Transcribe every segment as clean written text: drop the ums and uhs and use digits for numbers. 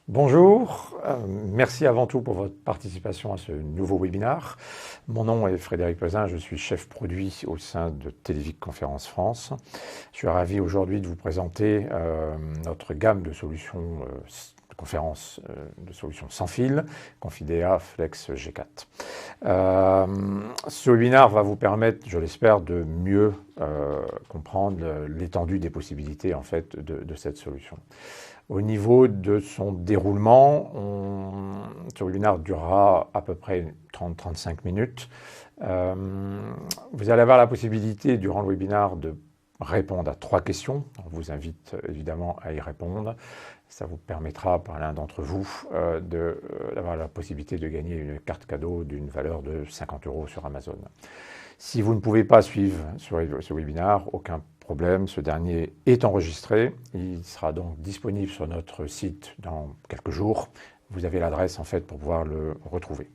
Bonjour, merci avant tout pour votre participation à ce nouveau webinaire. Mon nom est Frédéric Pesin, je suis chef produit au sein de Télévic Conférence France. Je suis ravi aujourd'hui de vous présenter notre gamme de solutions de conférences de solutions sans fil, Confidea Flex G4. Ce webinaire va vous permettre, je l'espère, de mieux comprendre l'étendue des possibilités en fait de cette solution. Au niveau de son déroulement, ce webinaire durera à peu près 30-35 minutes. Vous allez avoir la possibilité durant le webinaire de répondre à 3 questions. On vous invite évidemment à y répondre. Ça vous permettra par l'un d'entre vous d'avoir la possibilité de gagner une carte cadeau d'une valeur de 50 € sur Amazon. Si vous ne pouvez pas suivre ce webinaire, aucun problème, ce dernier est enregistré. Il sera donc disponible sur notre site dans quelques jours. Vous avez l'adresse en fait pour pouvoir le retrouver.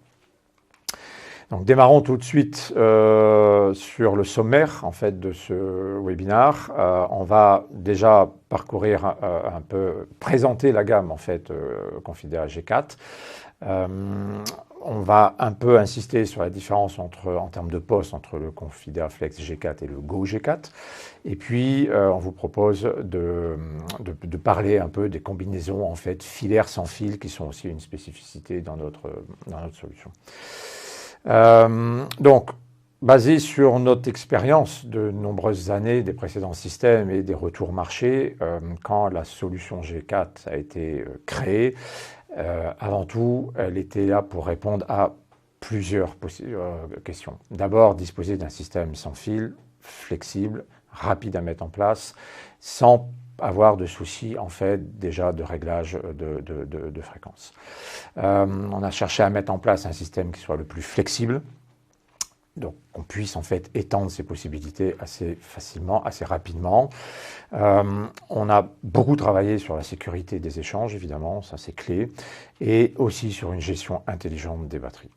Donc démarrons tout de suite sur le sommaire en fait de ce webinaire. On va déjà parcourir un peu, présenter la gamme en fait Confidea G4. On va un peu insister sur la différence en termes de poste entre le Confidea Flex G4 et le Go G4. Et puis, on vous propose de parler un peu des combinaisons en fait filaires sans fil qui sont aussi une spécificité dans notre solution. Donc, basé sur notre expérience de nombreuses années des précédents systèmes et des retours marché, quand la solution G4 a été créée, avant tout, elle était là pour répondre à plusieurs questions. D'abord, disposer d'un système sans fil, flexible, rapide à mettre en place, sans avoir de soucis en fait déjà de réglage de fréquence. On a cherché à mettre en place un système qui soit le plus flexible, donc qu'on puisse en fait étendre ses possibilités assez facilement, assez rapidement. On a beaucoup travaillé sur la sécurité des échanges, évidemment, ça c'est clé, et aussi sur une gestion intelligente des batteries.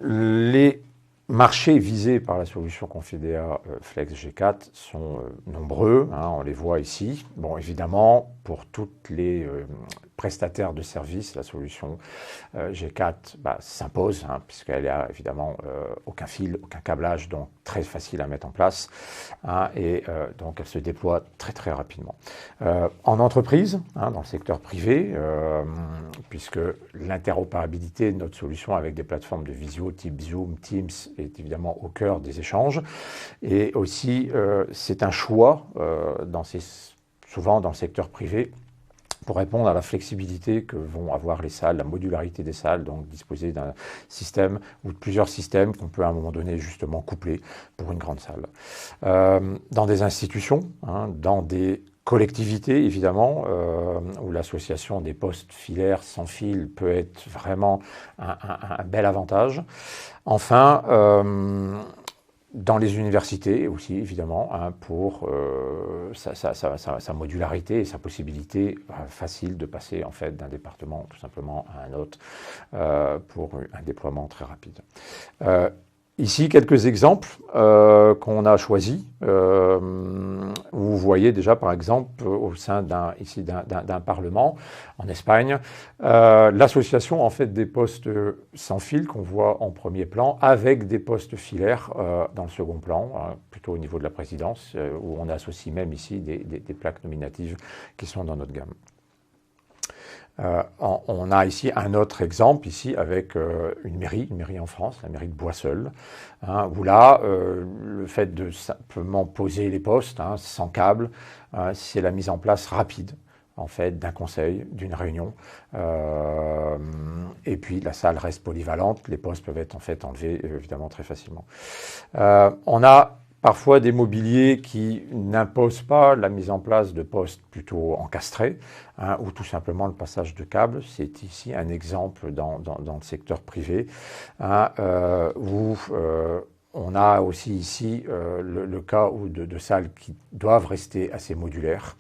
Les marchés visés par la solution Confidea Flex G4 sont nombreux, on les voit ici. Bon, évidemment, pour toutes les prestataires de services, la solution G4 s'impose, puisqu'elle a évidemment aucun fil, aucun câblage, donc très facile à mettre en place, et donc elle se déploie très très rapidement. En entreprise, dans le secteur privé, puisque l'interopérabilité de notre solution avec des plateformes de visio type Zoom, Teams est évidemment au cœur des échanges, et aussi c'est un choix souvent dans le secteur privé pour répondre à la flexibilité que vont avoir les salles, la modularité des salles, donc disposer d'un système ou de plusieurs systèmes qu'on peut à un moment donné justement coupler pour une grande salle. Dans des institutions, dans des collectivités évidemment, où l'association des postes filaires sans fil peut être vraiment un bel avantage. Enfin, dans les universités aussi, évidemment, pour sa modularité et sa possibilité facile de passer en fait d'un département tout simplement à un autre pour un déploiement très rapide. Ici, quelques exemples qu'on a choisis. Vous voyez déjà, par exemple, au sein d'un parlement en Espagne, l'association en fait des postes sans fil qu'on voit en premier plan avec des postes filaires dans le second plan, plutôt au niveau de la présidence, où on associe même ici des plaques nominatives qui sont dans notre gamme. On a ici un autre exemple ici avec une mairie en France, la mairie de Boisseul, où là, le fait de simplement poser les postes sans câble, c'est la mise en place rapide en fait d'un conseil, d'une réunion, et puis la salle reste polyvalente, les postes peuvent être en fait enlevés évidemment très facilement. On a parfois des mobiliers qui n'imposent pas la mise en place de postes plutôt encastrés, ou tout simplement le passage de câbles. C'est ici un exemple dans le secteur privé, où on a aussi ici le cas de salles qui doivent rester assez modulaires.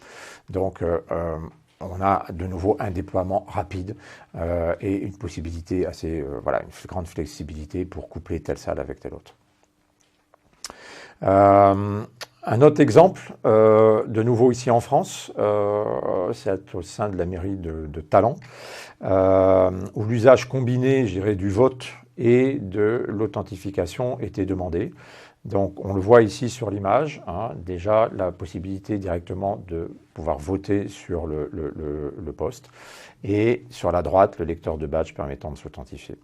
Donc, on a de nouveau un déploiement rapide et une possibilité assez, une grande flexibilité pour coupler telle salle avec telle autre. Un autre exemple, de nouveau ici en France, c'est au sein de la mairie de Talent, où l'usage combiné, je dirais, du vote et de l'authentification était demandé. Donc on le voit ici sur l'image, hein, déjà la possibilité directement de pouvoir voter sur le poste, et sur la droite, le lecteur de badge permettant de s'authentifier.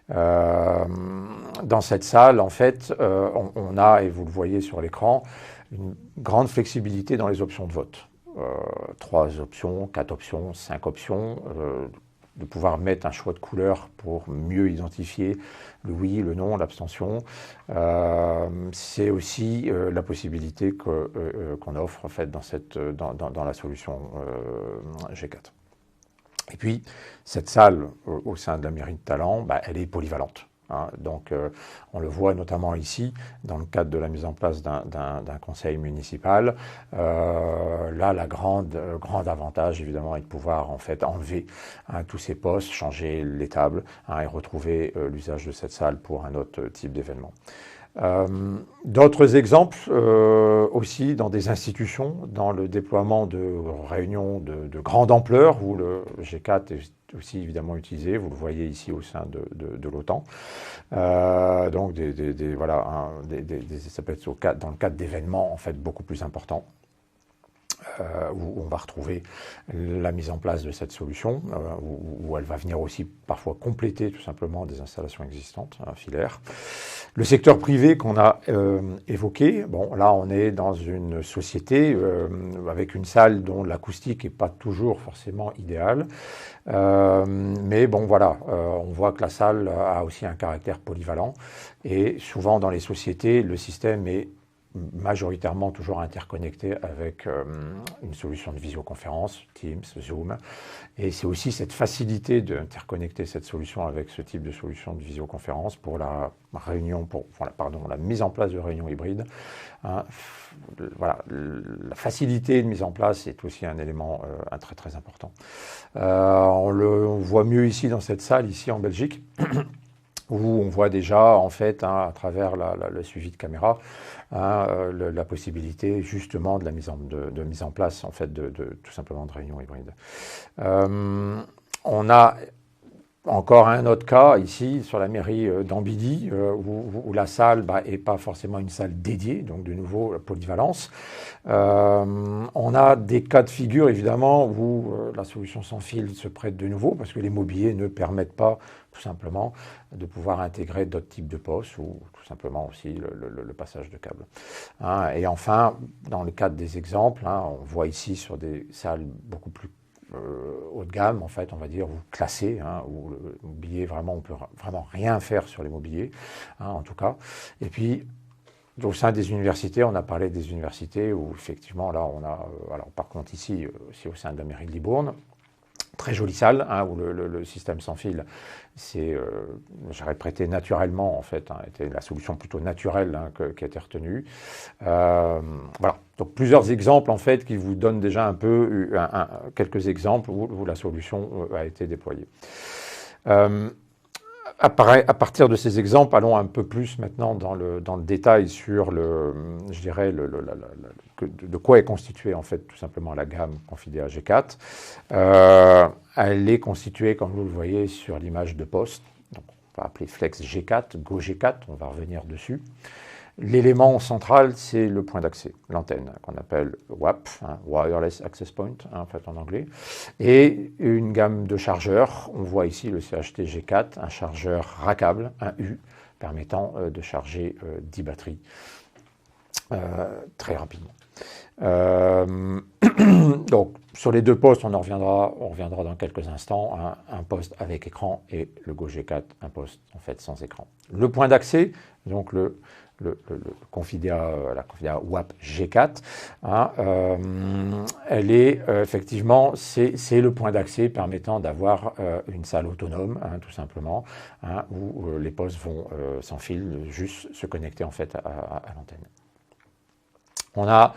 Dans cette salle, en fait, on a, et vous le voyez sur l'écran, une grande flexibilité dans les options de vote. 3 options, 4 options, 5 options, de pouvoir mettre un choix de couleur pour mieux identifier le oui, le non, l'abstention. C'est aussi la possibilité qu'on offre en fait dans la solution G4. Et puis, cette salle au sein de la mairie de Talent, bah, elle est polyvalente. Hein. Donc, on le voit notamment ici, dans le cadre de la mise en place d'un conseil municipal. Là, le grand avantage, évidemment, est de pouvoir en fait enlever tous ces postes, changer les tables et retrouver l'usage de cette salle pour un autre type d'événement. D'autres exemples aussi dans des institutions, dans le déploiement de réunions de grande ampleur, où le G4 est aussi évidemment utilisé, vous le voyez ici au sein de l'OTAN. Donc voilà, ça peut être dans le cadre d'événements en fait beaucoup plus importants. Où on va retrouver la mise en place de cette solution, où elle va venir aussi parfois compléter tout simplement des installations existantes, filaires. Le secteur privé qu'on a évoqué, bon là on est dans une société avec une salle dont l'acoustique n'est pas toujours forcément idéale, mais bon voilà, on voit que la salle a aussi un caractère polyvalent, et souvent dans les sociétés, le système est majoritairement toujours interconnecté avec une solution de visioconférence, Teams, Zoom. Et c'est aussi cette facilité d'interconnecter cette solution avec ce type de solution de visioconférence pour la mise en place de réunions hybrides. Hein, voilà, la facilité de mise en place est aussi un élément très très important. On le voit mieux ici dans cette salle, ici en Belgique, où on voit déjà, en fait, à travers le suivi de caméra, la possibilité justement de la mise en place, en fait, tout simplement de réunions hybrides. On a encore un autre cas ici sur la mairie d'Ambidy, où la salle n'est pas forcément une salle dédiée, donc de nouveau la polyvalence. On a des cas de figure évidemment où la solution sans fil se prête de nouveau, parce que les mobiliers ne permettent pas tout simplement de pouvoir intégrer d'autres types de postes, ou tout simplement aussi le passage de câbles. Et enfin, dans le cadre des exemples, on voit ici sur des salles beaucoup plus haut de gamme, en fait, on va dire, ou classé, où le mobilier, vraiment, on peut vraiment rien faire sur les mobiliers, en tout cas. Et puis, au sein des universités, on a parlé des universités où, effectivement, là, on a, alors par contre, ici, c'est au sein de la mairie de Libourne, très jolie salle, où le système sans fil, j'aurais prêté naturellement, en fait, était la solution plutôt naturelle qui a été retenue. Voilà, donc plusieurs exemples, en fait, qui vous donnent déjà un peu quelques exemples où la solution a été déployée. À partir de ces exemples, allons un peu plus maintenant dans le détail sur je dirais, de quoi est constituée en fait tout simplement la gamme Confidea G4. Elle est constituée, comme vous le voyez sur l'image de poste, donc on va appeler Flex G4, Go G4, on va revenir dessus. L'élément central, c'est le point d'accès, l'antenne, qu'on appelle WAP, Wireless Access Point, en fait en anglais, et une gamme de chargeurs. On voit ici le CHT G4, un chargeur rackable, un U, permettant de charger 10 batteries très rapidement. Donc, sur les deux postes, on reviendra dans quelques instants, un poste avec écran et le Go G4, un poste en fait sans écran. Le point d'accès, donc la Confidea WAP G4, elle est effectivement, c'est le point d'accès permettant d'avoir une salle autonome, tout simplement, où les postes vont sans fil juste se connecter en fait à l'antenne. On a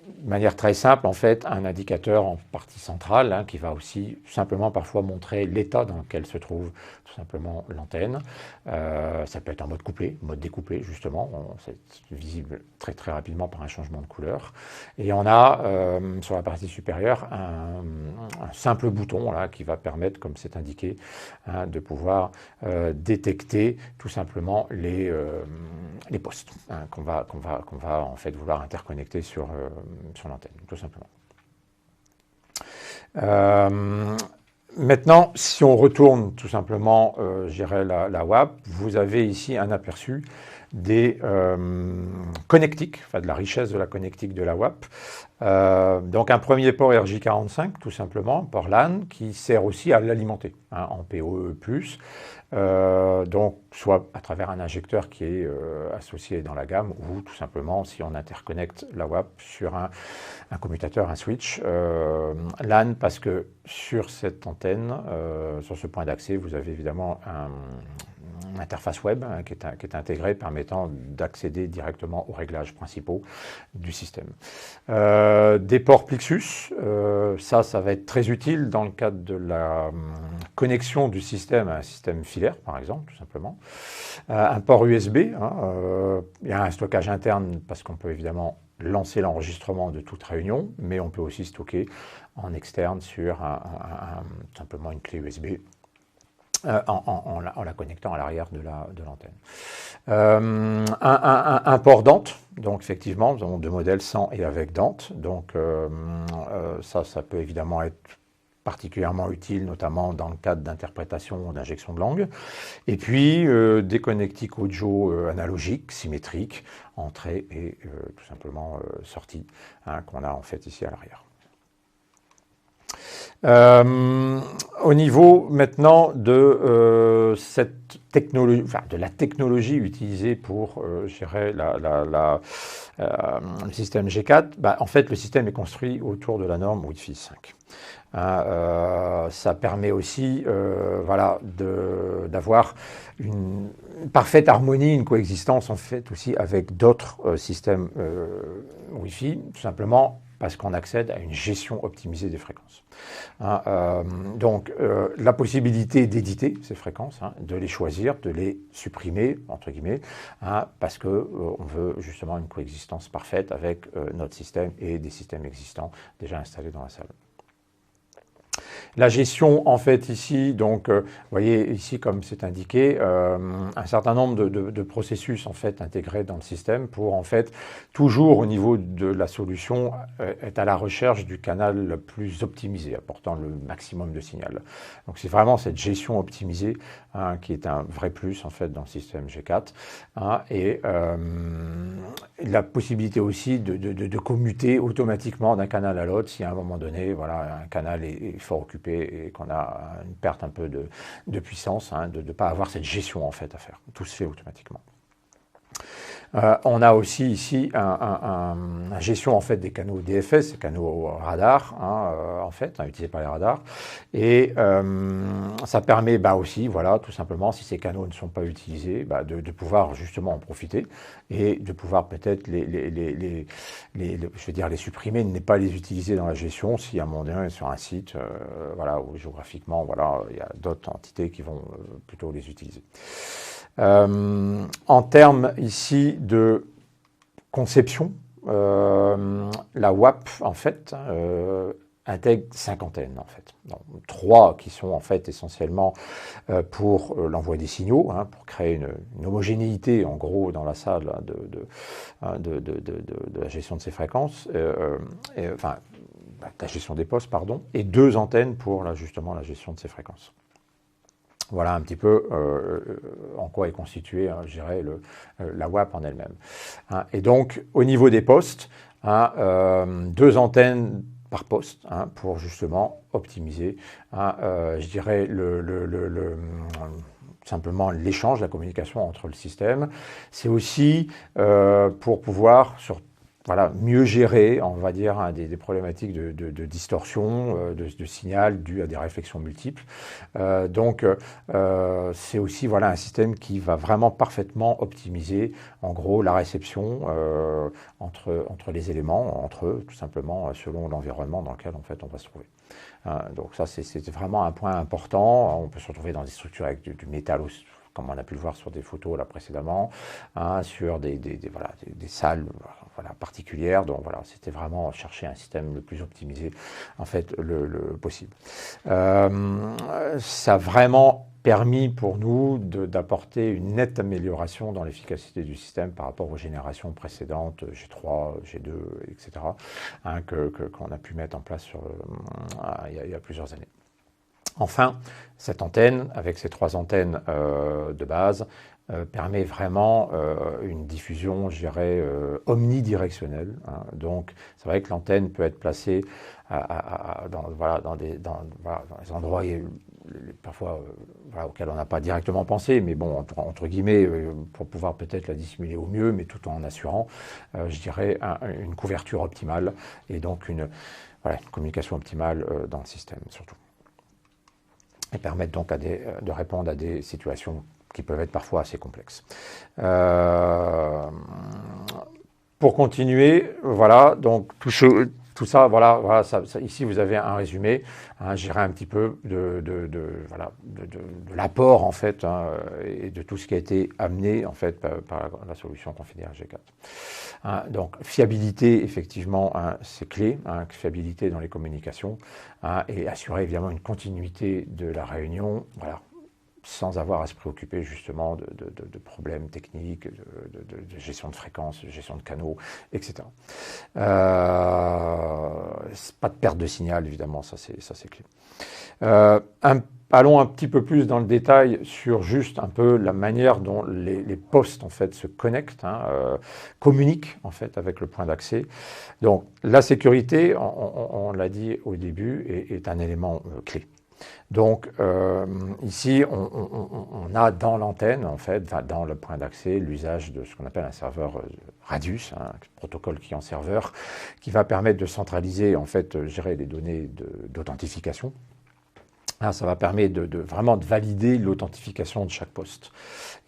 de manière très simple, en fait, un indicateur en partie centrale hein, qui va aussi simplement parfois montrer l'état dans lequel se trouve tout simplement l'antenne. Ça peut être en mode couplé, mode découplé justement, c'est visible très très rapidement par un changement de couleur. Et on a sur la partie supérieure un simple bouton là, qui va permettre, comme c'est indiqué, hein, de pouvoir détecter tout simplement les postes hein, qu'on va en fait vouloir interconnecter sur l'antenne, tout simplement. Maintenant, si on retourne tout simplement, je dirais, la WAP, vous avez ici un aperçu des connectiques, enfin de la richesse de la connectique de la WAP. Donc un premier port RJ45, tout simplement, port LAN, qui sert aussi à l'alimenter hein, en PoE+. Donc soit à travers un injecteur qui est associé dans la gamme, ou tout simplement si on interconnecte la WAP sur un commutateur, un switch LAN, parce que sur cette antenne, sur ce point d'accès, vous avez évidemment une interface web hein, qui est intégrée permettant d'accéder directement aux réglages principaux du système. Des ports Plexus, ça va être très utile dans le cadre de la connexion du système à un système filaire, par exemple, tout simplement. Un port USB, hein, il y a un stockage interne parce qu'on peut évidemment lancer l'enregistrement de toute réunion, mais on peut aussi stocker en externe sur simplement une clé USB en la connectant à l'arrière de l'antenne. Un port Dante, donc effectivement, nous avons deux modèles sans et avec Dante, donc ça peut évidemment être particulièrement utile, notamment dans le cadre d'interprétation ou d'injection de langue. Et puis, des connectiques audio analogiques, symétriques, entrée et tout simplement sortie, hein, qu'on a en fait ici à l'arrière. Au niveau maintenant de cette technologie, enfin de la technologie utilisée pour, je dirais, le système G4, bah, en fait, le système est construit autour de la norme Wi-Fi 5. Ça permet aussi voilà, d'avoir une parfaite harmonie, une coexistence en fait aussi avec d'autres systèmes Wi-Fi, tout simplement parce qu'on accède à une gestion optimisée des fréquences. Donc, la possibilité d'éditer ces fréquences, hein, de les choisir, de les supprimer, entre guillemets, hein, parce qu'on veut justement une coexistence parfaite avec notre système et des systèmes existants déjà installés dans la salle. La gestion, en fait, ici, donc, vous voyez ici, comme c'est indiqué, un certain nombre de processus, en fait, intégrés dans le système pour, en fait, toujours au niveau de la solution, être à la recherche du canal le plus optimisé, apportant le maximum de signal. Donc, c'est vraiment cette gestion optimisée hein, qui est un vrai plus, en fait, dans le système G4. Hein, et la possibilité aussi de commuter automatiquement d'un canal à l'autre si à un moment donné, voilà, un canal est fort occupé et qu'on a une perte un peu de puissance, hein, de ne pas avoir cette gestion en fait à faire. Tout se fait automatiquement. On a aussi ici une gestion en fait des canaux DFS, des canaux radar, hein, en fait, utilisés par les radars, et ça permet aussi, voilà, tout simplement, si ces canaux ne sont pas utilisés, de pouvoir justement en profiter et de pouvoir peut-être je veux dire les supprimer, ne pas les utiliser dans la gestion si à un moment donné sur un site, voilà, où géographiquement, voilà, il y a d'autres entités qui vont plutôt les utiliser. En termes ici de conception, la WAP en fait intègre 5 antennes en fait. Donc, 3 qui sont en fait essentiellement pour l'envoi des signaux, hein, pour créer une homogénéité en gros dans la salle de la gestion de ces fréquences, enfin la gestion des postes pardon, et 2 antennes pour justement la gestion de ces fréquences. Voilà un petit peu en quoi est constituée, hein, je dirais, la WAP en elle-même. Hein, et donc, au niveau des postes, hein, 2 antennes par poste hein, pour justement optimiser, hein, je dirais, simplement l'échange, la communication entre le système. C'est aussi pour pouvoir, sur voilà, mieux gérer, on va dire, hein, des problématiques de distorsion, de signal dû à des réflexions multiples. C'est aussi voilà, un système qui va vraiment parfaitement optimiser, en gros, la réception entre les éléments, entre eux, tout simplement, selon l'environnement dans lequel en fait, on va se trouver. Donc ça, c'est vraiment un point important. On peut se retrouver dans des structures avec du métal aussi, comme on a pu le voir sur des photos là précédemment, hein, sur voilà, des salles voilà, particulières. Donc voilà, c'était vraiment chercher un système le plus optimisé en fait le possible. Ça a vraiment permis pour nous d'apporter une nette amélioration dans l'efficacité du système par rapport aux générations précédentes, G3, G2, etc., hein, qu'on a pu mettre en place il y a plusieurs années. Enfin, cette antenne, avec ces 3 antennes de base, permet vraiment une diffusion, je dirais, omnidirectionnelle. Hein. Donc, c'est vrai que l'antenne peut être placée dans des endroits parfois voilà, auxquels on n'a pas directement pensé, mais bon, entre guillemets, pour pouvoir peut-être la dissimuler au mieux, mais tout en assurant, je dirais, une couverture optimale et donc une communication optimale dans le système surtout. Et permettre donc de répondre à des situations qui peuvent être parfois assez complexes. Pour continuer, voilà, donc tout ça, voilà ici vous avez un résumé, hein, je dirais un petit peu de l'apport en fait, hein, et de tout ce qui a été amené en fait par la solution Confidea G4. Hein, donc fiabilité, effectivement, hein, c'est clé, hein, fiabilité dans les communications, hein, et assurer évidemment une continuité de la réunion, voilà, sans avoir à se préoccuper justement de problèmes techniques, de gestion de fréquences, de gestion de canaux, etc. Pas de perte de signal, évidemment, ça c'est clé. Allons un petit peu plus dans le détail sur juste un peu la manière dont les postes en fait se connectent, hein, communiquent en fait avec le point d'accès. Donc la sécurité, on l'a dit au début, est un élément clé. Donc ici, on a dans l'antenne, en fait, dans le point d'accès, l'usage de ce qu'on appelle un serveur Radius, un protocole client serveur, qui va permettre de centraliser, en fait, gérer les données d'authentification. Ça va permettre vraiment de valider l'authentification de chaque poste.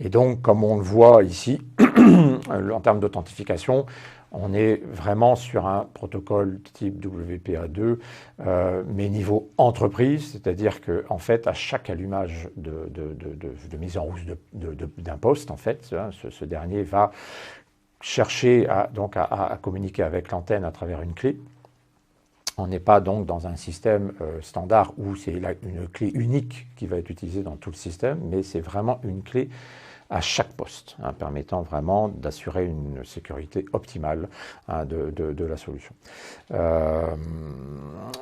Et donc, comme on le voit ici, en termes d'authentification, on est vraiment sur un protocole type WPA2, mais niveau entreprise, c'est-à-dire qu'en fait, à chaque allumage de mise en route d'un poste, en fait, ce dernier va chercher à communiquer avec l'antenne à travers une clé. On n'est pas donc dans un système standard où c'est une clé unique qui va être utilisée dans tout le système, mais c'est vraiment une clé à chaque poste, hein, permettant vraiment d'assurer une sécurité optimale, hein, de la solution.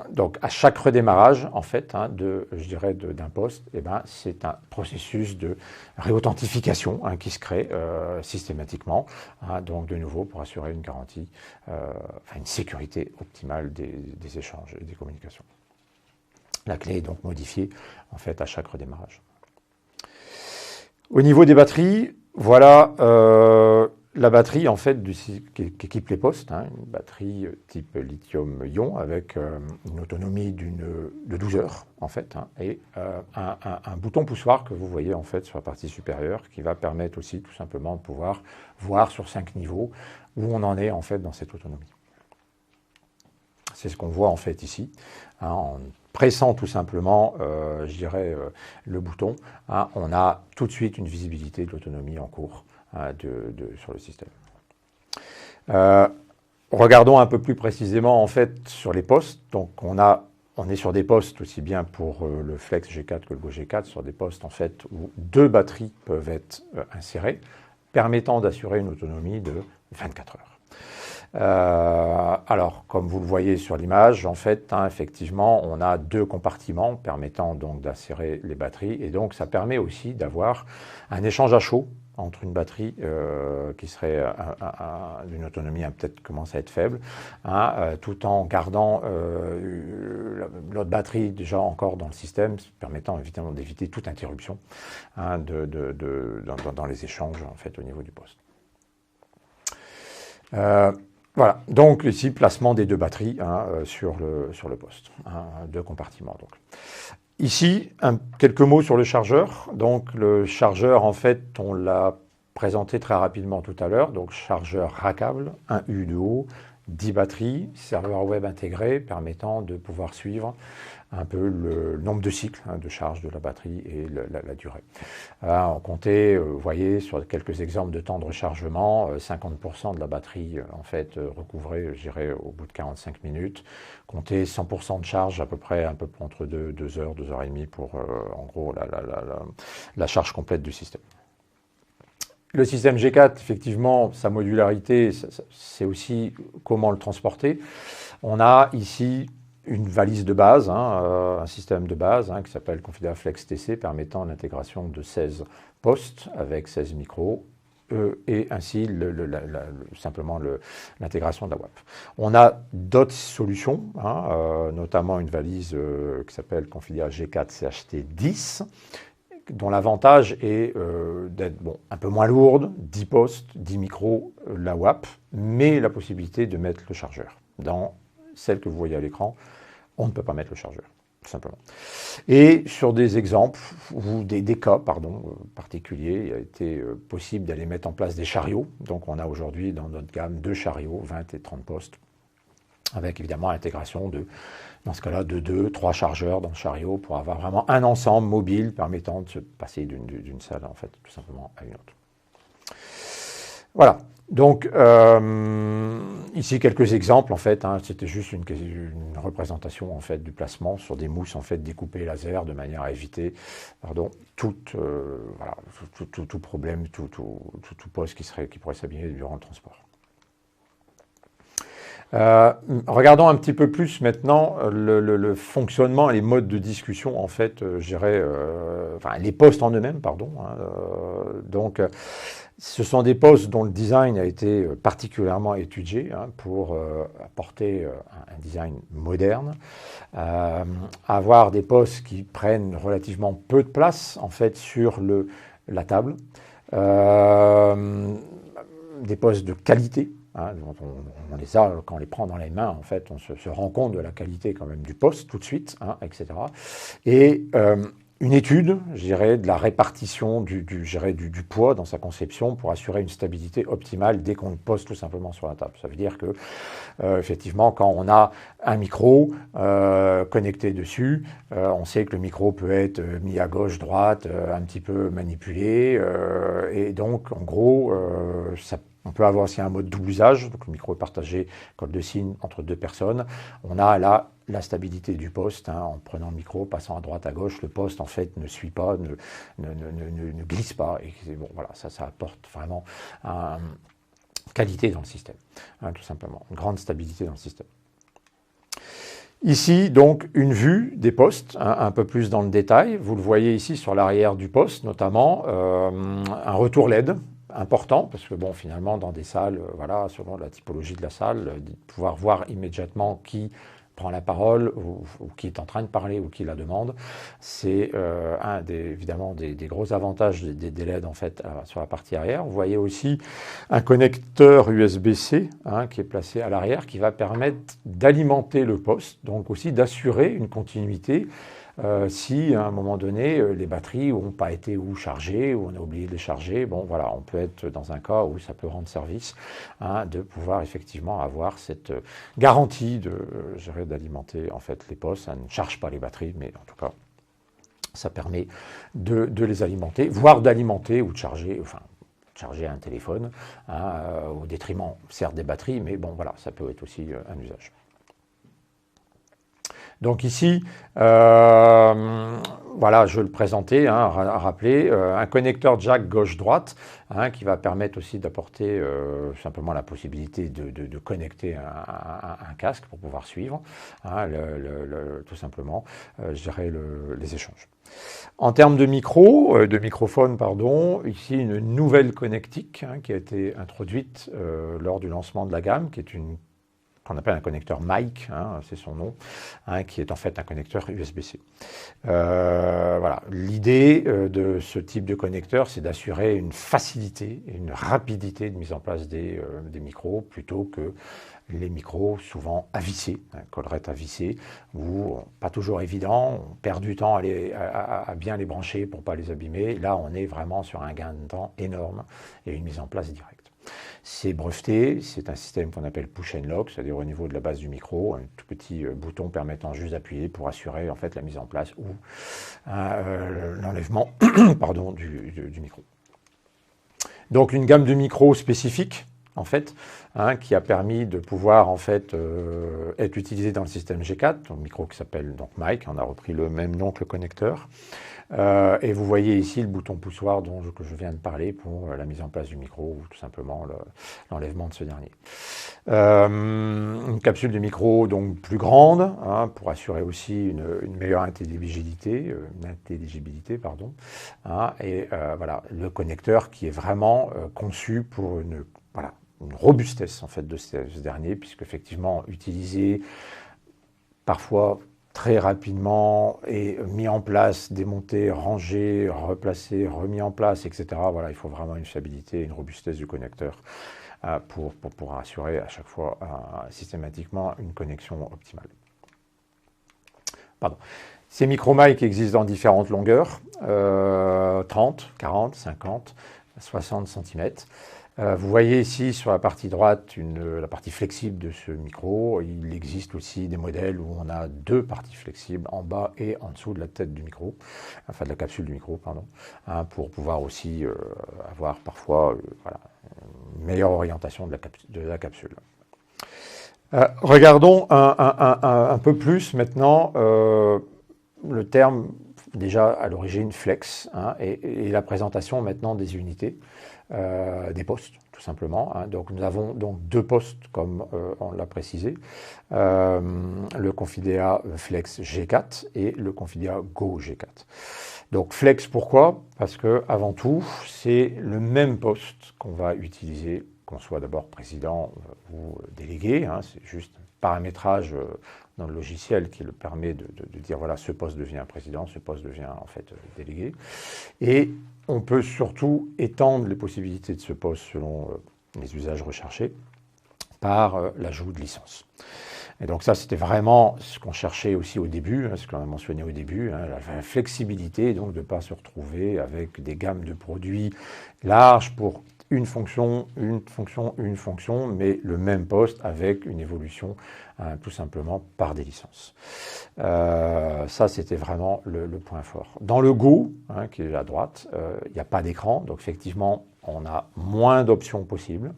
Donc à chaque redémarrage, en fait, hein, je dirais d'un poste, eh ben, c'est un processus de réauthentification, hein, qui se crée systématiquement, hein, donc de nouveau pour assurer une garantie, une sécurité optimale des échanges et des communications. La clé est donc modifiée en fait à chaque redémarrage. Au niveau des batteries, voilà la batterie en fait qui équipe les postes, hein, une batterie type lithium-ion avec une autonomie de 12 heures en fait, hein, et un bouton poussoir que vous voyez en fait sur la partie supérieure qui va permettre aussi tout simplement de pouvoir voir sur 5 niveaux où on en est en fait dans cette autonomie. C'est ce qu'on voit en fait ici, hein, en pressant tout simplement, je dirais, le bouton, hein, on a tout de suite une visibilité de l'autonomie en cours, hein, sur le système. Regardons un peu plus précisément en fait sur les postes. Donc on est sur des postes aussi bien pour le Flex G4 que le Go G4, sur des postes en fait où 2 batteries peuvent être insérées, permettant d'assurer une autonomie de 24 heures. Alors, comme vous le voyez sur l'image, en fait, hein, effectivement, on a 2 compartiments permettant donc d'insérer les batteries, et donc ça permet aussi d'avoir un échange à chaud entre une batterie qui serait d'une autonomie peut-être commence à être faible, hein, tout en gardant l'autre batterie déjà encore dans le système, permettant évidemment d'éviter toute interruption, hein, dans les échanges en fait au niveau du poste. Voilà, donc ici, placement des deux batteries sur le poste, deux compartiments. Donc. Ici, quelques mots sur le chargeur. Donc le chargeur, en fait, on l'a présenté très rapidement tout à l'heure. Donc chargeur rackable, un U de haut, 10 batteries, serveur web intégré permettant de pouvoir suivre un peu le nombre de cycles de charge de la batterie et la durée. On comptait, vous voyez, sur quelques exemples de temps de rechargement, 50% de la batterie en fait recouvrée, je dirais, au bout de 45 minutes. Comptez 100% de charge à peu près, un peu entre 2 heures, 2 heures et demie pour en gros la charge complète du système. Le système G4, effectivement, sa modularité, c'est aussi comment le transporter. On a ici une valise de base, un système de base qui s'appelle Confidea Flex TC, permettant l'intégration de 16 postes avec 16 micros et ainsi simplement l'intégration de la WAP. On a d'autres solutions, notamment une valise qui s'appelle Confidea G4 CHT10, dont l'avantage est d'être un peu moins lourde, 10 postes, 10 micros, la WAP, mais la possibilité de mettre le chargeur. Dans celle que vous voyez à l'écran, on ne peut pas mettre le chargeur, tout simplement. Et sur des exemples, ou des cas particuliers, il a été possible d'aller mettre en place des chariots. Donc on a aujourd'hui dans notre gamme 2 chariots, 20 et 30 postes, avec évidemment l'intégration dans ce cas-là, de 2, 3 chargeurs dans le chariot pour avoir vraiment un ensemble mobile permettant de se passer d'une salle, en fait, tout simplement à une autre. Voilà. Donc, ici, quelques exemples, en fait, c'était juste une représentation, en fait, du placement sur des mousses, en fait, découpées laser de manière à éviter, tout problème, tout poste qui pourrait s'abîmer durant le transport. Regardons un petit peu plus maintenant le fonctionnement et les modes de discussion, en fait, je dirais, les postes en eux-mêmes, donc, ce sont des postes dont le design a été particulièrement étudié pour apporter un design moderne, avoir des postes qui prennent relativement peu de place, en fait, sur la table, des postes de qualité. On les a, quand on les prend dans les mains, en fait, on se rend compte de la qualité quand même du poste tout de suite, etc. Et une étude, je dirais, de la répartition du poids dans sa conception pour assurer une stabilité optimale dès qu'on le pose tout simplement sur la table. Ça veut dire que, effectivement, quand on a un micro connecté dessus, on sait que le micro peut être mis à gauche, droite, un petit peu manipulé, et donc, en gros, on peut avoir aussi un mode double usage, donc le micro est partagé, code de signe, entre 2 personnes. On a là la stabilité du poste, en prenant le micro, passant à droite, à gauche, le poste en fait ne suit pas, ne glisse pas, et bon, voilà, ça apporte vraiment une qualité dans le système, tout simplement, une grande stabilité dans le système. Ici, donc, une vue des postes, un peu plus dans le détail. Vous le voyez ici sur l'arrière du poste, notamment, un retour LED, important, parce que bon, finalement, dans des salles, selon la typologie de la salle, pouvoir voir immédiatement qui prend la parole ou qui est en train de parler ou qui la demande, c'est évidemment des gros avantages des LED en fait sur la partie arrière. Vous voyez aussi un connecteur USB-C qui est placé à l'arrière qui va permettre d'alimenter le poste, donc aussi d'assurer une continuité si à un moment donné les batteries n'ont pas été chargées ou on a oublié de les charger. Bon voilà, on peut être dans un cas où ça peut rendre service de pouvoir effectivement avoir cette garantie d'alimenter en fait les postes. Ça ne charge pas les batteries, mais en tout cas ça permet de les alimenter, voire d'alimenter ou de charger, charger un téléphone au détriment certes des batteries, mais bon voilà, ça peut être aussi un usage. Donc ici, je le présentais, rappeler, un connecteur jack gauche-droite qui va permettre aussi d'apporter simplement la possibilité de connecter un casque pour pouvoir suivre, tout simplement, les échanges. En termes de microphone, ici une nouvelle connectique qui a été introduite lors du lancement de la gamme, qui est une qu'on appelle un connecteur mic, hein, c'est son nom, hein, qui est en fait un connecteur USB-C. Voilà. L'idée de ce type de connecteur, c'est d'assurer une facilité et une rapidité de mise en place des micros plutôt que les micros souvent à visser, hein, collerette à visser, ou pas toujours évident, on perd du temps à bien les brancher pour ne pas les abîmer. Là, on est vraiment sur un gain de temps énorme et une mise en place directe. C'est breveté, c'est un système qu'on appelle push and lock, c'est-à-dire au niveau de la base du micro, un tout petit bouton permettant juste d'appuyer pour assurer en fait la mise en place ou l'enlèvement pardon, du micro. Donc une gamme de micros spécifiques en fait, hein, qui a permis de pouvoir en fait être utilisé dans le système G4, donc micro qui s'appelle donc mic, on a repris le même nom que le connecteur. Et vous voyez ici le bouton poussoir que je viens de parler pour la mise en place du micro ou tout simplement l'enlèvement de ce dernier. Une capsule de micro donc plus grande hein, pour assurer aussi une meilleure intelligibilité, pardon. Hein, et voilà le connecteur qui est vraiment conçu pour une robustesse en fait de ce dernier puisque effectivement utilisé parfois très rapidement et mis en place, démonté, rangé, replacé, remis en place, etc. Voilà, il faut vraiment une fiabilité, une robustesse du connecteur pour assurer à chaque fois systématiquement une connexion optimale. Pardon. Ces micro-mic existent dans différentes longueurs, 30, 40, 50, 60 cm. Vous voyez ici sur la partie droite la partie flexible de ce micro. Il existe aussi des modèles où on a deux parties flexibles en bas et en dessous de la tête du micro, enfin de la capsule du micro, pardon, hein, pour pouvoir aussi avoir parfois voilà, une meilleure orientation de la capsule. Regardons un peu plus maintenant le terme déjà à l'origine flex hein, et la présentation maintenant des unités. Des postes, tout simplement. Hein. Donc, nous avons donc deux postes, comme on l'a précisé. Le Confidea Flex G4 et le Confidea Go G4. Donc, Flex, pourquoi? Parce que, avant tout, c'est le même poste qu'on va utiliser, qu'on soit d'abord président ou délégué. Hein. C'est juste un paramétrage dans le logiciel qui le permet de dire, voilà, ce poste devient président, ce poste devient en fait délégué. Et on peut surtout étendre les possibilités de ce poste selon les usages recherchés par l'ajout de licences. Et donc ça, c'était vraiment ce qu'on cherchait aussi au début, hein, ce qu'on a mentionné au début, hein, la flexibilité, donc de ne pas se retrouver avec des gammes de produits larges pour une fonction, mais le même poste avec une évolution tout simplement par des licences. Ça, c'était vraiment le point fort. Dans le Go, hein, qui est à droite, il n'y a pas d'écran, donc effectivement, on a moins d'options possibles.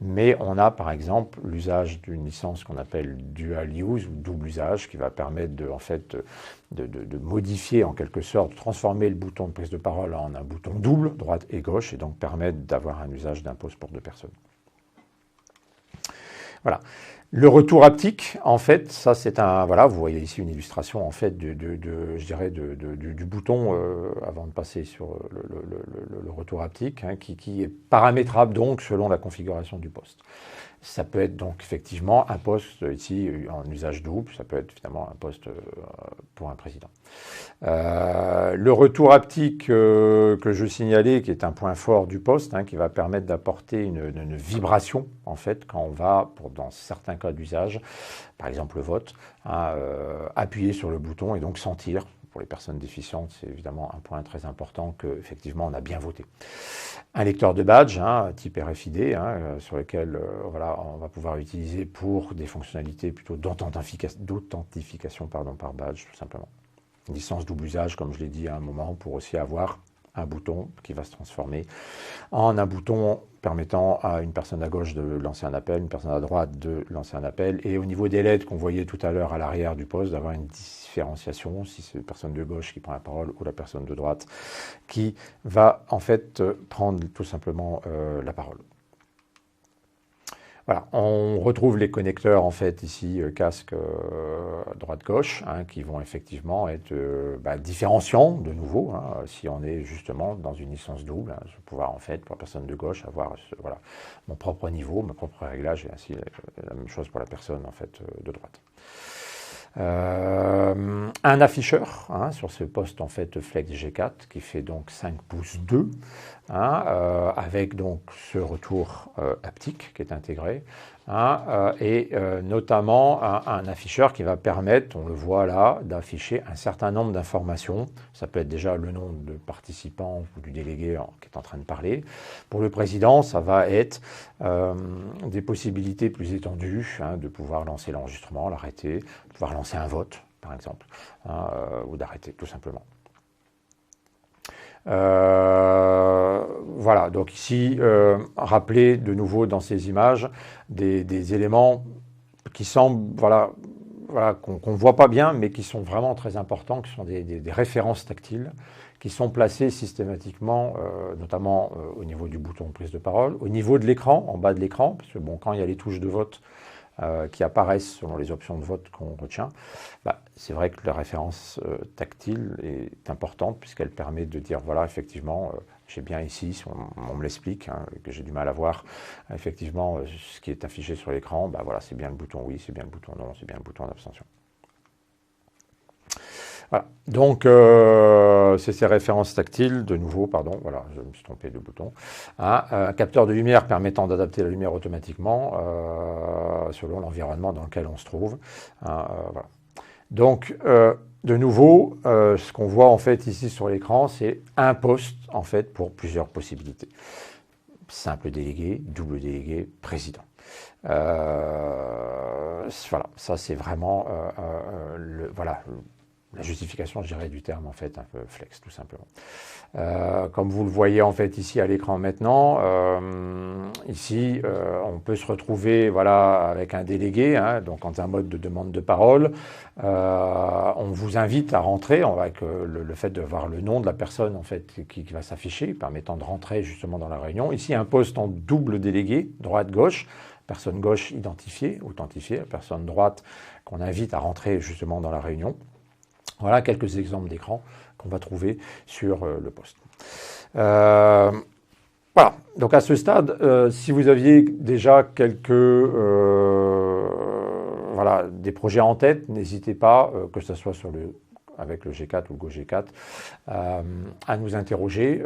Mais on a par exemple l'usage d'une licence qu'on appelle dual use ou double usage qui va permettre de modifier en quelque sorte, de transformer le bouton de prise de parole en un bouton double, droite et gauche, et donc permettre d'avoir un usage d'un poste pour deux personnes. Voilà. Le retour haptique, en fait, ça c'est un, voilà, vous voyez ici une illustration en fait du bouton avant de passer sur le retour haptique, hein, qui est paramétrable donc selon la configuration du poste. Ça peut être donc effectivement un poste ici en usage double, ça peut être finalement un poste pour un président. Le retour haptique que je signalais, qui est un point fort du poste, hein, qui va permettre d'apporter une vibration en fait quand on va, dans certains cas d'usage, par exemple le vote, hein, appuyer sur le bouton et donc sentir. Pour les personnes déficientes, c'est évidemment un point très important qu'effectivement on a bien voté. Un lecteur de badge, hein, type RFID, hein, sur lequel voilà, on va pouvoir utiliser pour des fonctionnalités plutôt d'authentification par badge, tout simplement. Une licence double usage, comme je l'ai dit à un moment, pour aussi avoir un bouton qui va se transformer en un bouton permettant à une personne à gauche de lancer un appel, une personne à droite de lancer un appel, et au niveau des LED qu'on voyait tout à l'heure à l'arrière du poste, d'avoir une différenciation, si c'est la personne de gauche qui prend la parole ou la personne de droite qui va en fait prendre tout simplement la parole. Voilà, on retrouve les connecteurs en fait ici casque droite-gauche qui vont effectivement être différenciants de nouveau si on est justement dans une licence double. Je vais pouvoir en fait pour la personne de gauche avoir voilà, mon propre niveau, mon propre réglage et ainsi la même chose pour la personne en fait de droite. Un afficheur sur ce poste en fait Flex G4 qui fait donc 5 pouces 2 avec donc ce retour haptique qui est intégré et notamment un afficheur qui va permettre, on le voit là, d'afficher un certain nombre d'informations. Ça peut être déjà le nom de participant ou du délégué qui est en train de parler. Pour le président, ça va être des possibilités plus étendues de pouvoir lancer l'enregistrement, l'arrêter, de pouvoir lancer un vote, par exemple, ou d'arrêter, tout simplement. Voilà, donc ici, rappelez de nouveau dans ces images des éléments qui semblent, qu'on ne voit pas bien, mais qui sont vraiment très importants, qui sont des références tactiles, qui sont placées systématiquement, notamment au niveau du bouton de prise de parole, au niveau de l'écran, en bas de l'écran, parce que bon, quand il y a les touches de vote, qui apparaissent selon les options de vote qu'on retient, c'est vrai que la référence tactile est importante puisqu'elle permet de dire, voilà, effectivement, j'ai bien ici, si on me l'explique, que j'ai du mal à voir, effectivement, ce qui est affiché sur l'écran, voilà, c'est bien le bouton oui, c'est bien le bouton non, c'est bien le bouton d'abstention. Voilà. Donc, c'est ces références tactiles, de nouveau, pardon, voilà, je me suis trompé de bouton. Un capteur de lumière permettant d'adapter la lumière automatiquement selon l'environnement dans lequel on se trouve. Voilà. Donc, de nouveau, ce qu'on voit en fait ici sur l'écran, c'est un poste en fait pour plusieurs possibilités. Simple délégué, double délégué, président. Voilà, ça c'est vraiment la justification, je dirais, du terme, en fait, un peu flex, tout simplement. Comme vous le voyez, en fait, ici, à l'écran maintenant, ici, on peut se retrouver, voilà, avec un délégué, donc dans un mode de demande de parole. On vous invite à rentrer, avec le fait de voir le nom de la personne, en fait, qui va s'afficher, permettant de rentrer, justement, dans la réunion. Ici, un poste en double délégué, droite-gauche, personne gauche identifiée, authentifiée, personne droite qu'on invite à rentrer, justement, dans la réunion. Voilà quelques exemples d'écran qu'on va trouver sur le poste. Voilà, donc à ce stade, si vous aviez déjà des projets en tête, n'hésitez pas, que ce soit avec le G4 ou le Go G4, à nous interroger.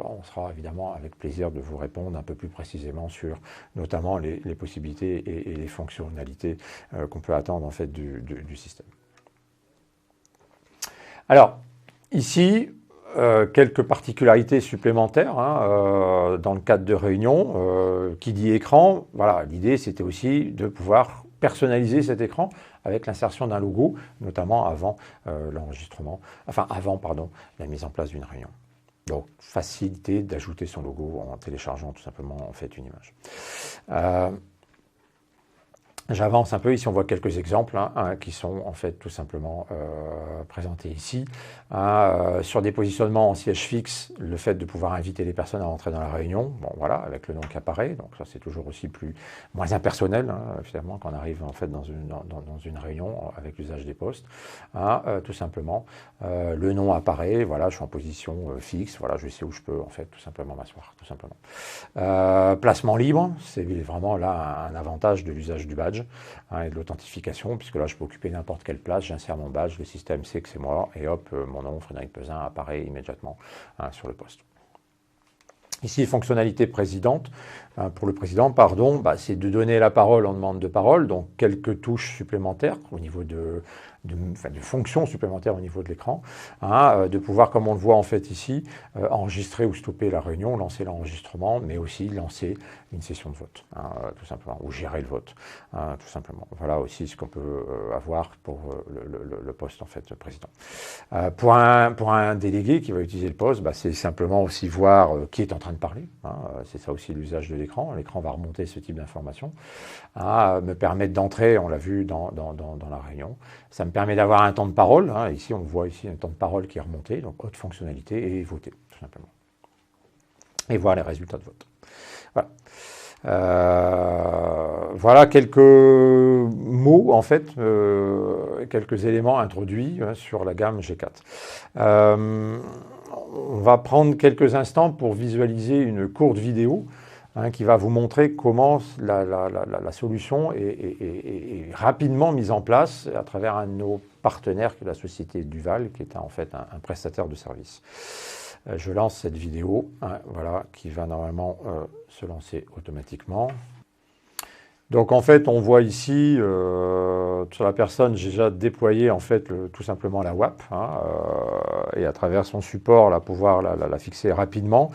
On sera évidemment avec plaisir de vous répondre un peu plus précisément sur notamment les possibilités et les fonctionnalités qu'on peut attendre en fait du système. Alors, ici, quelques particularités supplémentaires dans le cadre de réunion. Qui dit écran, voilà, l'idée c'était aussi de pouvoir personnaliser cet écran avec l'insertion d'un logo, notamment avant la mise en place d'une réunion. Donc, facilité d'ajouter son logo en téléchargeant tout simplement en fait une image. J'avance un peu, ici on voit quelques exemples qui sont en fait tout simplement présentés ici. Sur des positionnements en siège fixe, le fait de pouvoir inviter les personnes à rentrer dans la réunion, bon voilà, avec le nom qui apparaît, donc ça c'est toujours aussi moins impersonnel finalement quand on arrive en fait dans une réunion avec l'usage des postes. Tout simplement, le nom apparaît, voilà, je suis en position fixe, voilà, je sais où je peux en fait tout simplement m'asseoir, tout simplement. Placement libre, c'est vraiment là un avantage de l'usage du badge et de l'authentification, puisque là je peux occuper n'importe quelle place, j'insère mon badge, le système sait que c'est moi, et hop, mon nom, Frédéric Pesin, apparaît immédiatement sur le poste. Ici, fonctionnalité présidente, pour le président, c'est de donner la parole en demande de parole, donc quelques touches supplémentaires au niveau de fonctions supplémentaires au niveau de l'écran, de pouvoir, comme on le voit en fait ici, enregistrer ou stopper la réunion, lancer l'enregistrement, mais aussi lancer une session de vote, tout simplement, ou gérer le vote, tout simplement. Voilà aussi ce qu'on peut avoir pour le poste en fait président. Pour un délégué qui va utiliser le poste, c'est simplement aussi voir qui est en train de parler. C'est ça aussi l'usage de l'écran. L'écran va remonter ce type d'informations, me permettre d'entrer, on l'a vu dans la réunion. Ça me permet d'avoir un temps de parole. Ici, on voit ici un temps de parole qui est remonté, donc haute fonctionnalité, et voter, tout simplement. Et voir les résultats de vote. Voilà. Voilà quelques mots, en fait, quelques éléments introduits sur la gamme G4. On va prendre quelques instants pour visualiser une courte vidéo qui va vous montrer comment la solution est rapidement mise en place à travers un de nos partenaires, qui est la société Duval, qui est en fait un prestataire de service. Je lance cette vidéo, voilà, qui va normalement se lancer automatiquement. Donc en fait, on voit ici, sur la personne, j'ai déjà déployé en fait tout simplement la WAP, et à travers son support, là, pouvoir la fixer rapidement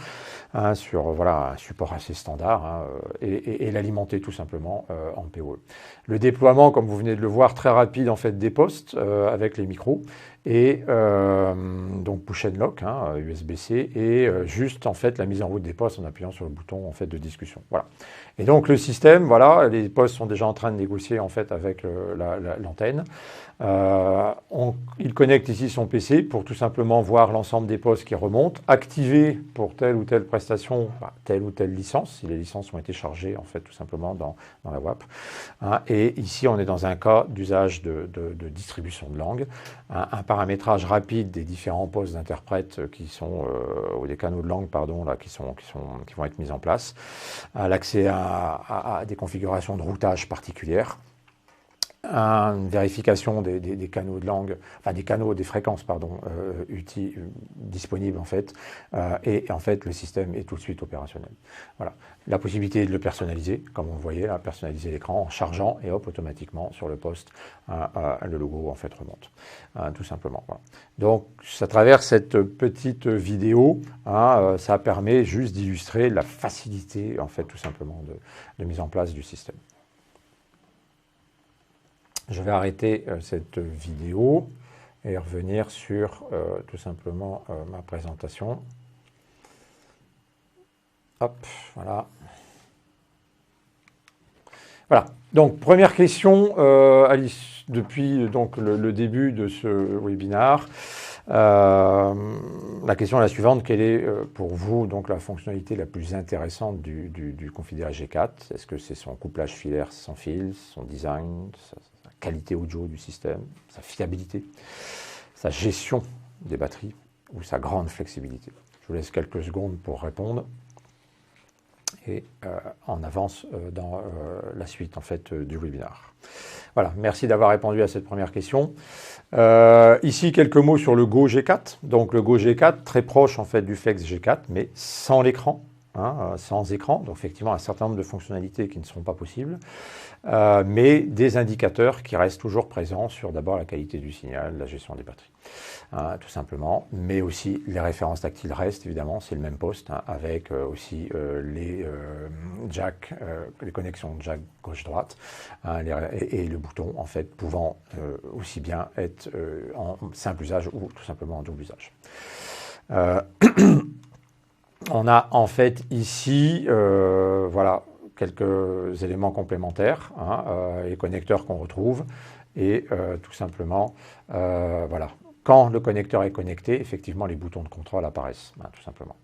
sur voilà, un support assez standard, et l'alimenter tout simplement en PoE. Le déploiement, comme vous venez de le voir, très rapide en fait des postes avec les micros, et donc push and lock, USB-C, et juste en fait la mise en route des postes en appuyant sur le bouton en fait de discussion. Voilà. Et donc le système, voilà, les postes sont déjà en train de négocier en fait avec l'antenne. Il connecte ici son PC pour tout simplement voir l'ensemble des postes qui remontent, activer pour telle ou telle prestation, telle ou telle licence, si les licences ont été chargées en fait tout simplement dans la WAP. Et ici on est dans un cas d'usage de distribution de langue, un paramétrage rapide des différents postes d'interprètes qui sont, ou des canaux de langue, pardon, là, qui vont être mis en place, l'accès à des configurations de routage particulières, une vérification des canaux de langue, enfin des fréquences, pardon, disponibles en fait, et en fait le système est tout de suite opérationnel. Voilà, la possibilité de le personnaliser, comme on voyait là, personnaliser l'écran en chargeant et hop automatiquement sur le poste le logo en fait remonte, tout simplement. Voilà. Donc à travers cette petite vidéo, ça permet juste d'illustrer la facilité en fait tout simplement de mise en place du système. Je vais arrêter cette vidéo et revenir sur tout simplement ma présentation. Hop, voilà. Voilà. Donc, première question, Alice, depuis donc, le début de ce webinaire. La question est la suivante: quelle est pour vous donc la fonctionnalité la plus intéressante du Confidea G4? Est-ce que c'est son couplage filaire sans fil, son design, sa qualité audio du système, sa fiabilité, sa gestion des batteries ou sa grande flexibilité? Je vous laisse quelques secondes pour répondre et on avance dans la suite en fait du webinaire. Voilà, merci d'avoir répondu à cette première question. Ici, quelques mots sur le Go G4. Donc le Go G4, très proche en fait du Flex G4, mais sans l'écran, sans écran. Donc effectivement, un certain nombre de fonctionnalités qui ne seront pas possibles, mais des indicateurs qui restent toujours présents sur d'abord la qualité du signal, la gestion des batteries, tout simplement, mais aussi les références tactiles restent évidemment, c'est le même poste, avec aussi les jack, les connexions jack gauche-droite, et le bouton en fait pouvant aussi bien être en simple usage ou tout simplement en double usage. On a en fait ici, voilà, quelques éléments complémentaires, les connecteurs qu'on retrouve, et tout simplement, voilà, quand le connecteur est connecté, effectivement, les boutons de contrôle apparaissent, tout simplement.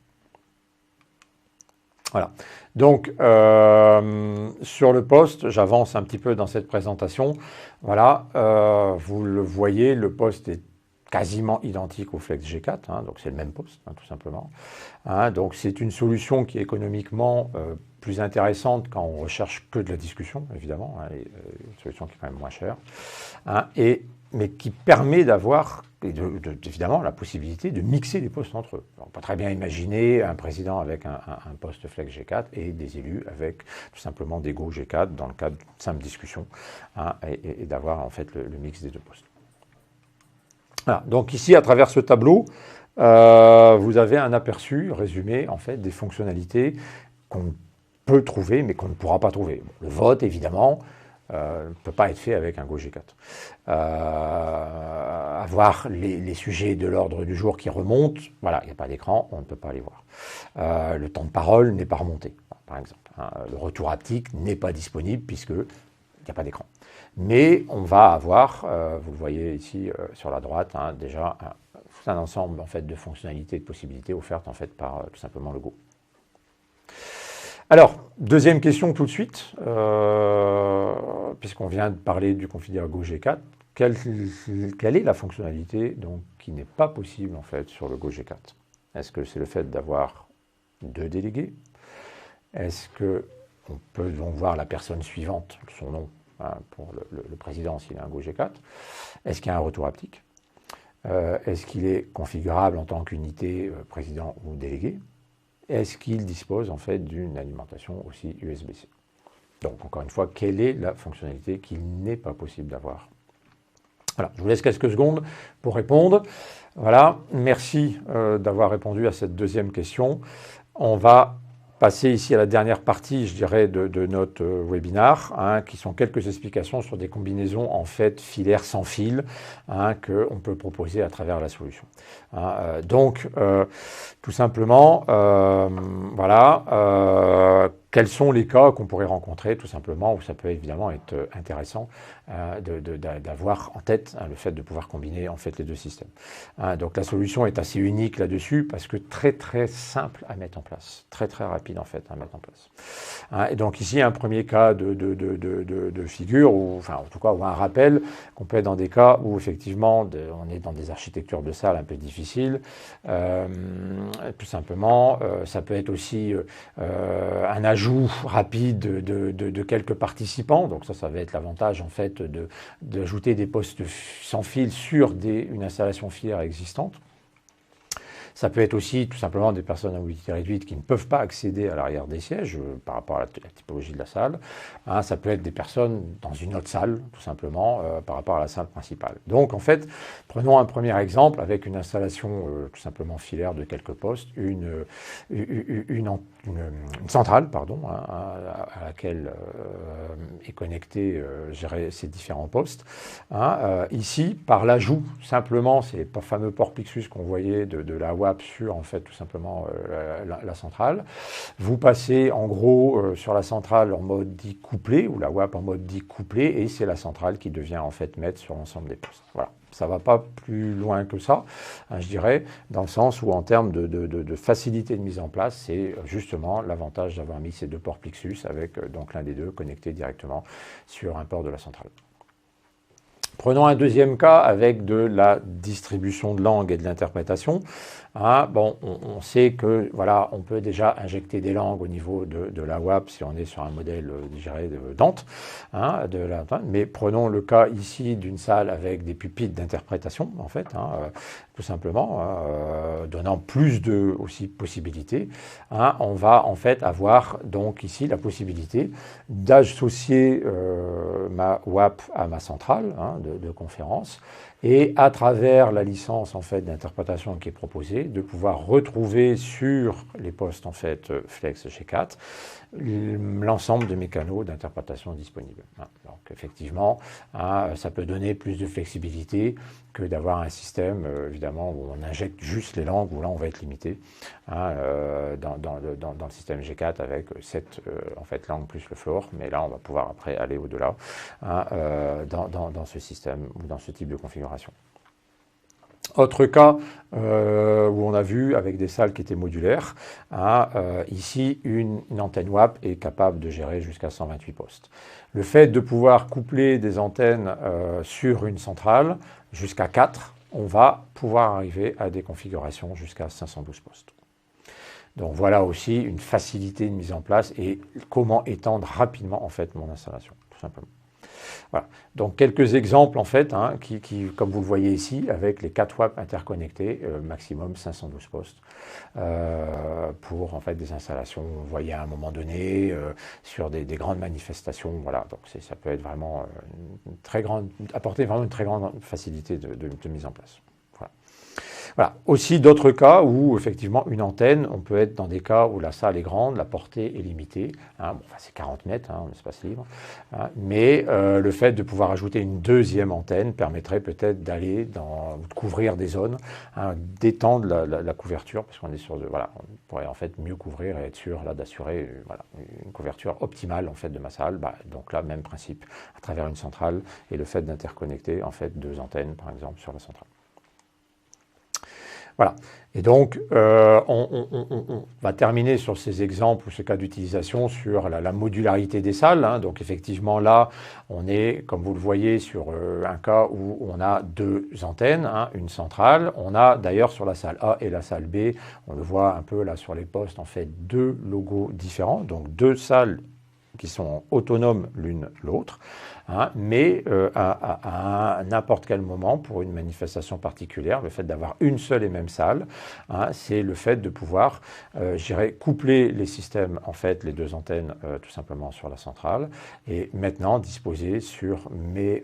Voilà. Donc, sur le poste, j'avance un petit peu dans cette présentation. Voilà, vous le voyez, le poste est quasiment identique au Flex G4, donc c'est le même poste, tout simplement. Donc c'est une solution qui est économiquement plus intéressante quand on recherche que de la discussion, évidemment, une solution qui est quand même moins chère, mais qui permet d'avoir, évidemment, la possibilité de mixer les postes entre eux. On peut très bien imaginer un président avec un poste Flex G4 et des élus avec tout simplement des Go G4 dans le cadre d'une simple discussion, et d'avoir en fait le mix des deux postes. Voilà. Donc ici, à travers ce tableau, vous avez un aperçu résumé en fait des fonctionnalités qu'on peut trouver, mais qu'on ne pourra pas trouver. Bon, le vote, évidemment, ne peut pas être fait avec un Go G4. Avoir les sujets de l'ordre du jour qui remontent, voilà, il n'y a pas d'écran, on ne peut pas les voir. Le temps de parole n'est pas remonté, par exemple. Le retour haptique n'est pas disponible puisque il n'y a pas d'écran. Mais on va avoir, vous le voyez ici sur la droite, déjà un ensemble en fait, de fonctionnalités et de possibilités offertes en fait, par tout simplement le Go. Alors, deuxième question tout de suite, puisqu'on vient de parler du confidère Go G4, quelle est la fonctionnalité donc, qui n'est pas possible en fait sur le Go G4? Est-ce que c'est le fait d'avoir deux délégués? Est-ce qu'on peut donc voir la personne suivante, son nom, hein, pour le président s'il a un Go G4? Est-ce qu'il y a un retour haptique? Est-ce qu'il est configurable en tant qu'unité président ou délégué? Est-ce qu'il dispose en fait d'une alimentation aussi USB-C? Donc encore une fois, quelle est la fonctionnalité qu'il n'est pas possible d'avoir? Voilà, je vous laisse quelques secondes pour répondre. Voilà, merci d'avoir répondu à cette deuxième question. On va passer ici à la dernière partie, je dirais, de notre webinaire, hein, qui sont quelques explications sur des combinaisons en fait filaires sans fil, hein, qu'on peut proposer à travers la solution. Hein, donc, tout simplement, voilà, quels sont les cas qu'on pourrait rencontrer, tout simplement, où ça peut évidemment être intéressant d'avoir en tête hein, le fait de pouvoir combiner en fait les deux systèmes. Hein, donc la solution est assez unique là-dessus parce que très très simple à mettre en place, très très rapide en fait à mettre en place. Hein, et donc ici un premier cas de figure, ou enfin en tout cas ou un rappel qu'on peut être dans des cas où effectivement on est dans des architectures de salle un peu difficiles. Tout simplement, ça peut être aussi un ajout rapide de quelques participants. Donc ça va être l'avantage en fait d'ajouter des postes sans fil sur une installation filaire existante. Ça peut être aussi tout simplement des personnes à mobilité réduite qui ne peuvent pas accéder à l'arrière des sièges par rapport à la typologie de la salle. Hein, ça peut être des personnes dans une autre salle, tout simplement, par rapport à la salle principale. Donc en fait, prenons un premier exemple avec une installation tout simplement filaire de quelques postes, une centrale, pardon, hein, à laquelle est connecté ces différents postes. Hein, ici, par l'ajout simplement, ces fameux ports Plexus qu'on voyait de la WAP sur en fait tout simplement la centrale. Vous passez en gros sur la centrale en mode dit couplé ou la WAP en mode dit couplé et c'est la centrale qui devient en fait maître sur l'ensemble des postes. Voilà. Ça ne va pas plus loin que ça, hein, je dirais, dans le sens où en termes de facilité de mise en place, c'est justement l'avantage d'avoir mis ces deux ports Plexus avec donc l'un des deux connecté directement sur un port de la centrale. Prenons un deuxième cas avec de la distribution de langue et de l'interprétation. Hein, bon, on sait que voilà, on peut déjà injecter des langues au niveau de la WAP si on est sur un modèle, je dirais, de Dante. Hein, mais prenons le cas ici d'une salle avec des pupitres d'interprétation, en fait, hein, tout simplement, donnant plus de aussi possibilités. Hein, on va en fait avoir donc ici la possibilité d'associer ma WAP à ma centrale hein, de conférence et à travers la licence en fait d'interprétation qui est proposée, de pouvoir retrouver sur les postes en fait Flex G4 l'ensemble de mes canaux d'interprétation disponibles. Donc effectivement, hein, ça peut donner plus de flexibilité que d'avoir un système évidemment où on injecte juste les langues, où là on va être limité hein, dans le système G4 avec 7 en fait, langues plus le floor, mais là on va pouvoir après aller au-delà hein, dans ce système ou dans ce type de configuration. Autre cas où on a vu avec des salles qui étaient modulaires, hein, ici une antenne WAP est capable de gérer jusqu'à 128 postes. Le fait de pouvoir coupler des antennes sur une centrale jusqu'à 4, on va pouvoir arriver à des configurations jusqu'à 512 postes. Donc voilà aussi une facilité de mise en place et comment étendre rapidement en fait mon installation, tout simplement. Voilà. Donc quelques exemples en fait, hein, qui, comme vous le voyez ici, avec les 4 WAP interconnectés, maximum 512 postes, pour en fait des installations, vous voyez à un moment donné, sur des grandes manifestations, voilà, donc ça peut être vraiment apporter vraiment une très grande facilité de mise en place. Voilà. Voilà. Aussi d'autres cas où effectivement une antenne, on peut être dans des cas où la salle est grande, la portée est limitée, hein, bon, enfin, c'est 40 mètres hein, en espace libre, hein, mais le fait de pouvoir ajouter une deuxième antenne permettrait peut-être d'aller de couvrir des zones, hein, d'étendre la couverture, parce qu'on est sur voilà, on pourrait en fait mieux couvrir et être sûr là d'assurer voilà, une couverture optimale en fait de ma salle. Bah, donc là, même principe à travers une centrale et le fait d'interconnecter en fait 2 antennes par exemple sur la centrale. Voilà. Et donc, on va terminer sur ces exemples ou ces cas d'utilisation sur la modularité des salles, hein. Donc, effectivement, là, on est, comme vous le voyez, sur un cas où on a deux antennes, hein, une centrale. On a d'ailleurs sur la salle A et la salle B, on le voit un peu là sur les postes, en fait, deux logos différents. Donc, deux salles qui sont autonomes l'une l'autre, hein, mais à n'importe quel moment, pour une manifestation particulière, le fait d'avoir une seule et même salle, hein, c'est le fait de pouvoir, je dirais, coupler les systèmes, en fait, les deux antennes, tout simplement sur la centrale, et maintenant disposer sur mes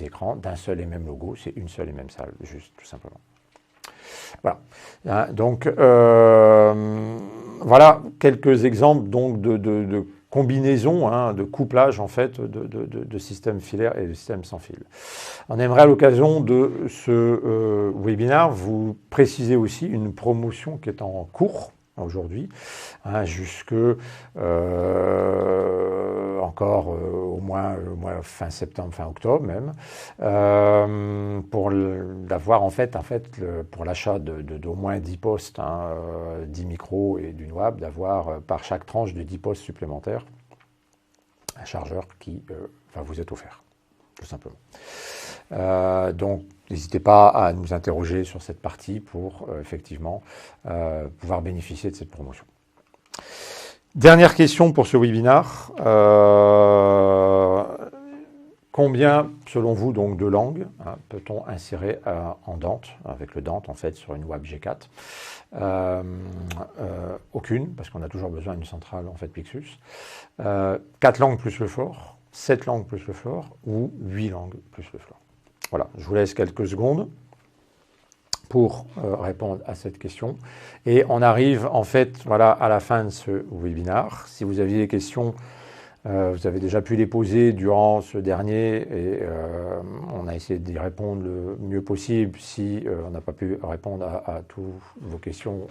écrans d'un seul et même logo, c'est une seule et même salle, juste, tout simplement. Voilà. Hein, donc, voilà quelques exemples donc, de combinaison, hein, de couplage en fait de systèmes filaires et de systèmes sans fil. On aimerait à l'occasion de ce webinaire vous préciser aussi une promotion qui est en cours aujourd'hui, hein, jusque encore au moins fin septembre, fin octobre même, pour d'avoir en fait pour l'achat d'au moins 10 postes, hein, 10 micros et d'une WAP, d'avoir par chaque tranche de 10 postes supplémentaires un chargeur qui va vous être offert, tout simplement. Donc, n'hésitez pas à nous interroger sur cette partie pour effectivement pouvoir bénéficier de cette promotion. Dernière question pour ce webinaire. Combien, selon vous, donc, de langues, hein, peut-on insérer en Dante, avec le Dante en fait sur une WAP G4 ? Aucune, parce qu'on a toujours besoin d'une centrale en fait Pixus. 4 langues plus le fort, 7 langues plus le fort, ou 8 langues plus le fort. Voilà, je vous laisse quelques secondes pour répondre à cette question. Et on arrive en fait voilà, à la fin de ce webinaire. Si vous aviez des questions, vous avez déjà pu les poser durant ce dernier et on a essayé d'y répondre le mieux possible. Si on n'a pas pu répondre à toutes vos questions,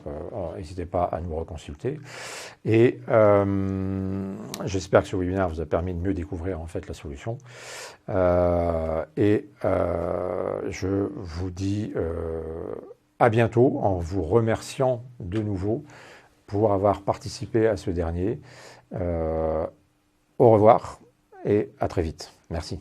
n'hésitez pas à nous reconsulter. Et j'espère que ce webinaire vous a permis de mieux découvrir en fait la solution. Je vous dis à bientôt en vous remerciant de nouveau pour avoir participé à ce dernier. Au revoir et à très vite. Merci.